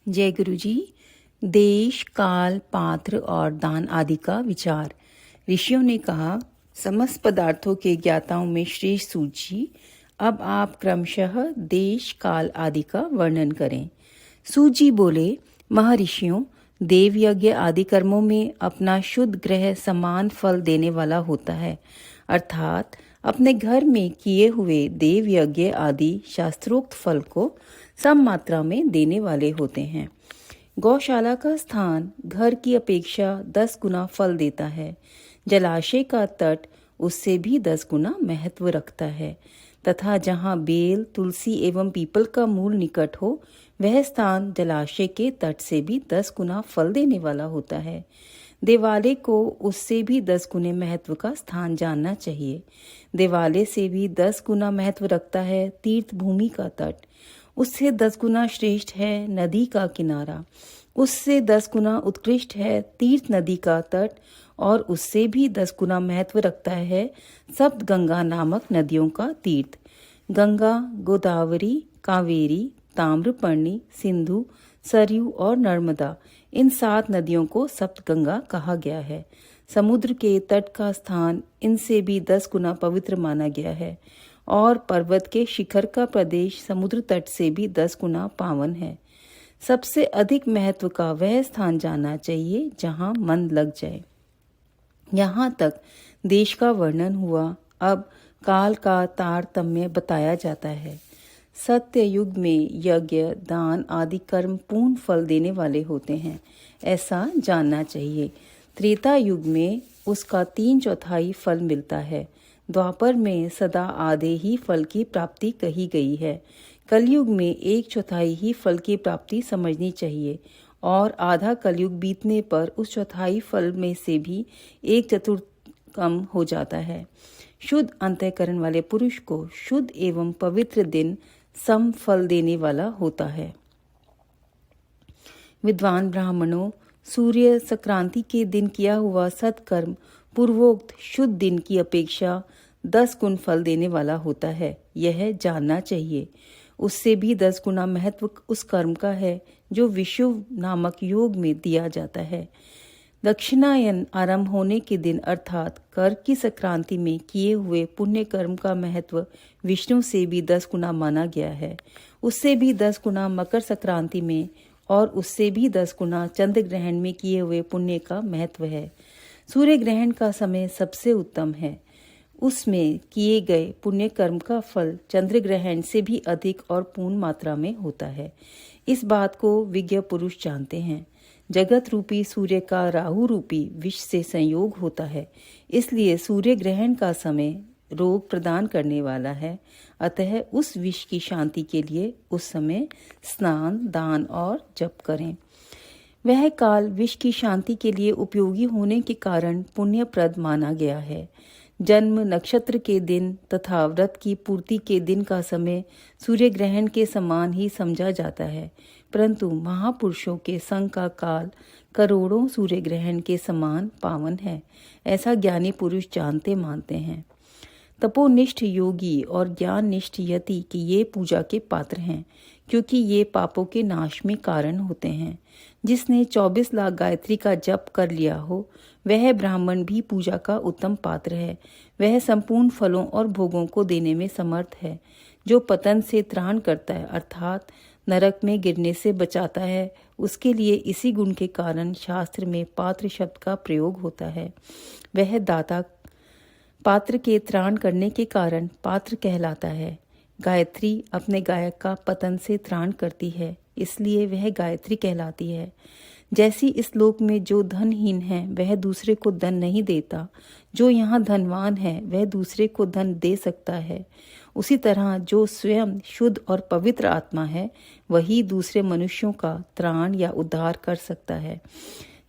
जय गुरु जी। देश, काल, पात्र और दान आदि का विचार। ऋषियों ने कहा, समस्त पदार्थों के ज्ञाताओं में श्रेष्ठ सूत जी, अब आप क्रमशः देश, काल आदि का वर्णन करें। सूत जी बोले, महर्षियों, देव यज्ञ आदि कर्मों में अपना शुद्ध ग्रह समान फल देने वाला होता है, अर्थात अपने घर में किए हुए देव यज्ञ आदि शास्त्रोक्त फल को सम मात्रा में देने वाले होते हैं। गौशाला का स्थान घर की अपेक्षा 10 गुना फल देता है। जलाशय का तट उससे भी 10 गुना महत्व रखता है तथा जहाँ बेल, तुलसी एवं पीपल का मूल निकट हो, वह स्थान जलाशय के तट से भी 10 गुना फल देने वाला होता है। देवालय को उससे भी 10 गुने महत्व का स्थान जानना चाहिए। देवालय से भी 10 गुना महत्व रखता है तीर्थ भूमि का तट। उससे 10 गुना श्रेष्ठ है नदी का किनारा। उससे 10 गुना उत्कृष्ट है तीर्थ नदी का तट और उससे भी 10 गुना महत्व रखता है सप्त गंगा नामक नदियों का तीर्थ। गंगा, गोदावरी, कावेरी, ताम्रपर्णी, सिंधु, सरयू और नर्मदा, इन 7 नदियों को सप्त गंगा कहा गया है। समुद्र के तट का स्थान इनसे भी 10 गुना पवित्र माना गया है और पर्वत के शिखर का प्रदेश समुद्र तट से भी 10 गुना पावन है। सबसे अधिक महत्व का वह स्थान जानना चाहिए जहाँ मन लग जाए। यहाँ तक देश का वर्णन हुआ। अब काल का तारतम्य बताया जाता है। सत्य युग में यज्ञ, दान आदि कर्म पूर्ण फल देने वाले होते हैं, ऐसा जानना चाहिए। त्रेता युग में उसका 3/4 फल मिलता है। द्वापर में सदा आधे ही फल की प्राप्ति कही गई है। कलयुग में 1/4 ही फल की प्राप्ति समझनी चाहिए और आधा कलयुग बीतने पर उस 1/4 फल में से भी 1/4 कम हो जाता है। शुद्ध अंतःकरण वाले पुरुष को शुद्ध एवं पवित्र दिन सम फल देने वाला होता है। विद्वान ब्राह्मणों, सूर्य संक्रांति के दिन किया हुआ सत्कर्म पूर्वोक्त शुद्ध दिन की अपेक्षा 10 गुण फल देने वाला होता है, यह जानना चाहिए। उससे भी 10 गुना महत्व उस कर्म का है जो विषुव नामक योग में दिया जाता है। दक्षिणायन आरंभ होने के दिन अर्थात कर की संक्रांति में किए हुए पुण्य कर्म का महत्व विष्णु से भी 10 गुना माना गया है। उससे भी 10 गुना मकर संक्रांति में और उससे भी 10 गुना चंद्र ग्रहण में किए हुए पुण्य का महत्व है। सूर्य ग्रहण का समय सबसे उत्तम है। उसमें किए गए पुण्य कर्म का फल चंद्र ग्रहण से भी अधिक और पूर्ण मात्रा में होता है। इस बात को विज्ञ पुरुष जानते हैं। जगत रूपी सूर्य का राहु रूपी विष से संयोग होता है, इसलिए सूर्य ग्रहण का समय रोग प्रदान करने वाला है। अतः उस विष की शांति के लिए उस समय स्नान, दान और जप करें। वह काल विष की शांति के लिए उपयोगी होने के कारण पुण्यप्रद माना गया है। जन्म नक्षत्र के दिन तथा व्रत की पूर्ति के दिन का समय सूर्य ग्रहण के समान ही समझा जाता है, परंतु महापुरुषों के संग का काल करोड़ों सूर्य ग्रहण के समान पावन है, ऐसा ज्ञानी पुरुष जानते मानते हैं। तपोनिष्ठ योगी और ज्ञाननिष्ठ यति की ये पूजा के पात्र हैं, क्योंकि ये पापों के नाश में कारण होते हैं। जिसने 24 लाख गायत्री का जप कर लिया हो, वह ब्राह्मण भी पूजा का उत्तम पात्र है। वह संपूर्ण फलों और भोगों को देने में समर्थ है। जो पतन से त्राण करता है अर्थात नरक में गिरने से बचाता है, उसके लिए इसी गुण के कारण शास्त्र में पात्र शब्द का प्रयोग होता है। वह दाता पात्र के त्राण करने के कारण पात्र कहलाता है। गायत्री अपने गायक का पतन से त्राण करती है, इसलिए वह गायत्री कहलाती है। जैसी इस लोक में जो धनहीन है वह दूसरे को धन नहीं देता, जो यहाँ धनवान है वह दूसरे को धन दे सकता है, उसी तरह जो स्वयं शुद्ध और पवित्र आत्मा है वही दूसरे मनुष्यों का त्राण या उद्धार कर सकता है।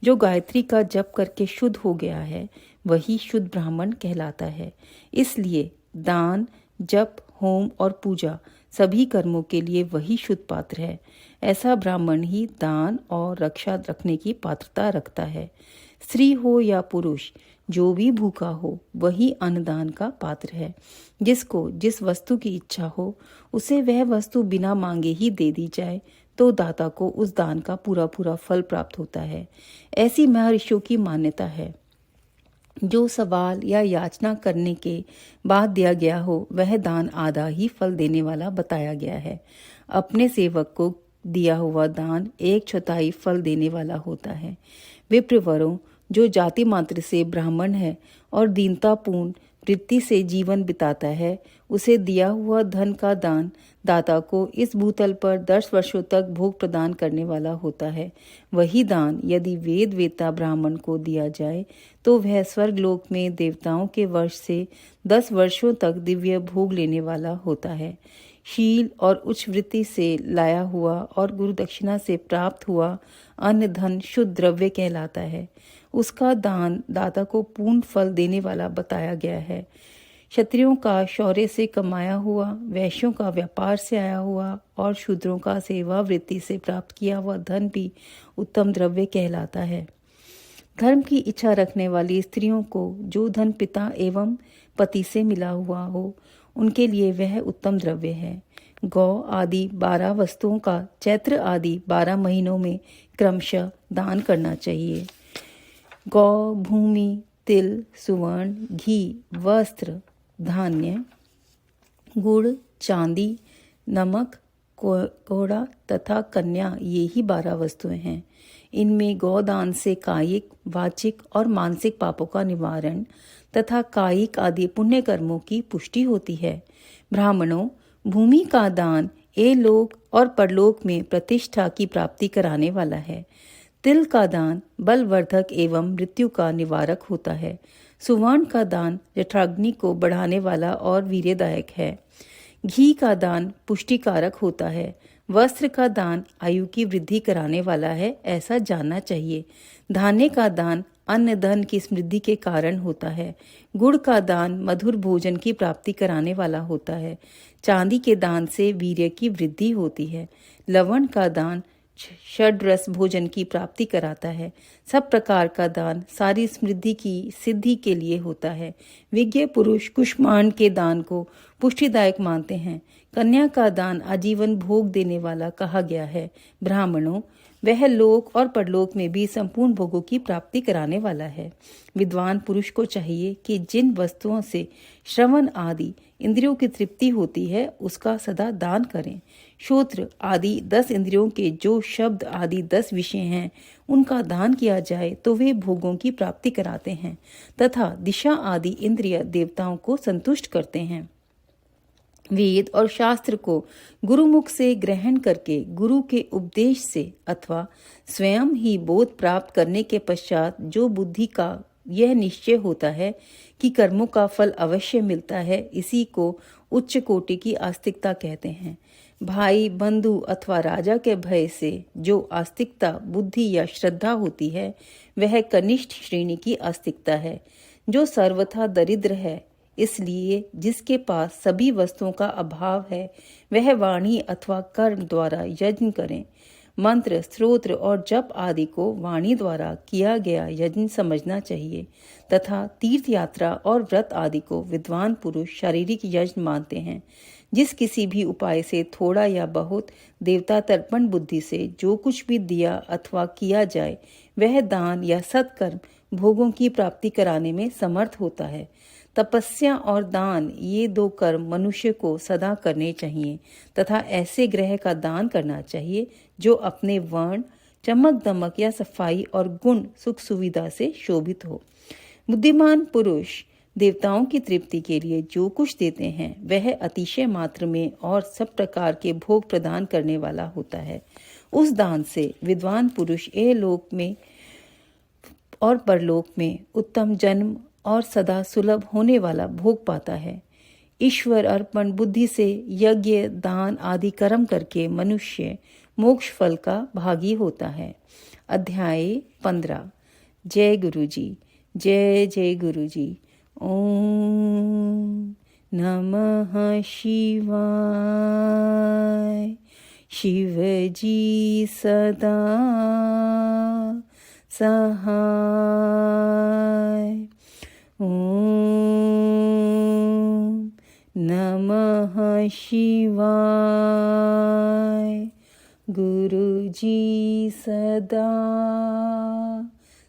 जो गायत्री का जप करके शुद्ध हो गया है वही शुद्ध ब्राह्मण कहलाता है। इसलिए दान, जप, होम और पूजा सभी कर्मों के लिए वही शुद्ध पात्र है। ऐसा ब्राह्मण ही दान और रक्षा रखने की पात्रता रखता है। स्त्री हो या पुरुष, जो भी भूखा हो वही अन्नदान का पात्र है। जिसको जिस वस्तु की इच्छा हो उसे वह वस्तु बिना मांगे ही दे दी जाए तो दाता को उस दान का पूरा पूरा फल प्राप्त होता है। ऐसी महर्षियों की मान्यता है। जो सवाल या याचना करने के बाद दिया गया हो वह दान आधा ही फल देने वाला बताया गया है। अपने सेवक को दिया हुआ दान 1/4 फल देने वाला होता है। विप्रवरों, जो जाति मात्र से ब्राह्मण है और दीनतापूर्ण वृत्ति से जीवन बिताता है, उसे दिया हुआ धन का दान दाता को इस भूतल पर 10 वर्षों तक भोग प्रदान करने वाला होता है। वही दान यदि वेद वेता ब्राह्मण को दिया जाए तो वह स्वर्गलोक में देवताओं के वर्ष से 10 वर्षों तक दिव्य भोग लेने वाला होता है। शील और उच्च वृत्ति से लाया हुआ और गुरु दक्षिणा से प्राप्त हुआ अन्न धन शुद्ध द्रव्य कहलाता है। उसका दान दाता को पूर्ण फल देने वाला बताया गया है। क्षत्रियों का शौर्य से कमाया हुआ, वैश्यों का व्यापार से आया हुआ और शूद्रों का सेवा वृत्ति से प्राप्त किया हुआ धन भी उत्तम द्रव्य कहलाता है। धर्म की इच्छा रखने वाली स्त्रियों को जो धन पिता एवं पति से मिला हुआ हो, उनके लिए वह उत्तम द्रव्य है। गौ आदि 12 वस्तुओं का चैत्र आदि 12 महीनों में क्रमशः दान करना चाहिए। गौ, भूमि, तिल, सुवर्ण, घी, वस्त्र, धान्य, गुड़, चांदी, नमक, कोड़ा तथा कन्या, ये ही 12 वस्तुएं हैं। इनमें गौदान से कायिक, वाचिक और मानसिक पापों का निवारण तथा कायिक आदि पुण्य कर्मों की पुष्टि होती है। ब्राह्मणों, भूमि का दान लोक और परलोक में प्रतिष्ठा की प्राप्ति कराने वाला है। तिल का दान बलवर्धक एवं मृत्यु का निवारक होता है। सुवर्ण का दान जठराग्नि को बढ़ाने वाला और वीर्यदायक है। घी का दान पुष्टिकारक होता है। वस्त्र का दान आयु की वृद्धि कराने वाला है, ऐसा जानना चाहिए। धान्य का दान अन्न धन की समृद्धि के कारण होता है। गुड़ का दान मधुर भोजन की प्राप्ति कराने वाला होता है। चांदी के दान से वीर्य की वृद्धि होती है। लवण का दान षड्रस भोजन की प्राप्ति कराता है। सब प्रकार का दान सारी समृद्धि की सिद्धि के लिए होता है। विज्ञ पुरुष कुष्मांड के दान को पुष्टिदायक मानते हैं। कन्या का दान आजीवन भोग देने वाला कहा गया है। ब्राह्मणों, वह लोक और परलोक में भी संपूर्ण भोगों की प्राप्ति कराने वाला है। विद्वान पुरुष को चाहिए कि जिन वस्तुओं से श्रवण आदि इंद्रियों की तृप्ति होती है उसका सदा दान करें। श्रोत्र आदि 10 इंद्रियों के जो शब्द आदि 10 विषय हैं, उनका दान किया जाए तो वे भोगों की प्राप्ति कराते हैं तथा दिशा आदि इंद्रिय देवताओं को संतुष्ट करते हैं। वेद और शास्त्र को गुरुमुख से ग्रहण करके गुरु के उपदेश से अथवा स्वयं ही बोध प्राप्त करने के पश्चात जो बुद्धि का यह निश्चय होता है कि कर्मों का फल अवश्य मिलता है, इसी को उच्च कोटि की आस्तिकता कहते हैं। भाई, बंधु अथवा राजा के भय से जो आस्तिकता बुद्धि या श्रद्धा होती है, वह कनिष्ठ श्रेणी की आस्तिकता है, जो सर्वथा दरिद्र है। इसलिए जिसके पास सभी वस्तुओं का अभाव है, वह वाणी अथवा कर्म द्वारा यज्ञ करें। मंत्र, स्तोत्र और जप आदि को वाणी द्वारा किया गया यज्ञ समझना चाहिए तथा तीर्थ यात्रा और व्रत आदि को विद्वान पुरुष शारीरिक यज्ञ मानते हैं। जिस किसी भी उपाय से थोड़ा या बहुत देवता तर्पण बुद्धि से जो कुछ भी दिया अथवा किया जाए, वह दान या सत्कर्म भोगों की प्राप्ति कराने में समर्थ होता है। तपस्या और दान, ये 2 कर्म मनुष्य को सदा करने चाहिए तथा ऐसे ग्रह का दान करना चाहिए जो अपने वर्ण, चमक दमक या सफाई और गुण सुख सुविधा से शोभित हो। बुद्धिमान पुरुष देवताओं की तृप्ति के लिए जो कुछ देते हैं वह अतिशय मात्र में और सब प्रकार के भोग प्रदान करने वाला होता है। उस दान से विद्वान पुरुष लोक में और परलोक में उत्तम जन्म और सदा सुलभ होने वाला भोग पाता है। ईश्वर अर्पण बुद्धि से यज्ञ, दान आदि कर्म करके मनुष्य मोक्ष फल का भागी होता है। अध्याय 15। जय गुरु जी। जय जय गुरु जी। ओम नमः शिवाय। शिव जी सदा सहाय। ओम नमः शिवाय। गुरु जी सदा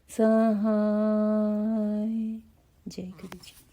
सहाय। जय गुरु जी।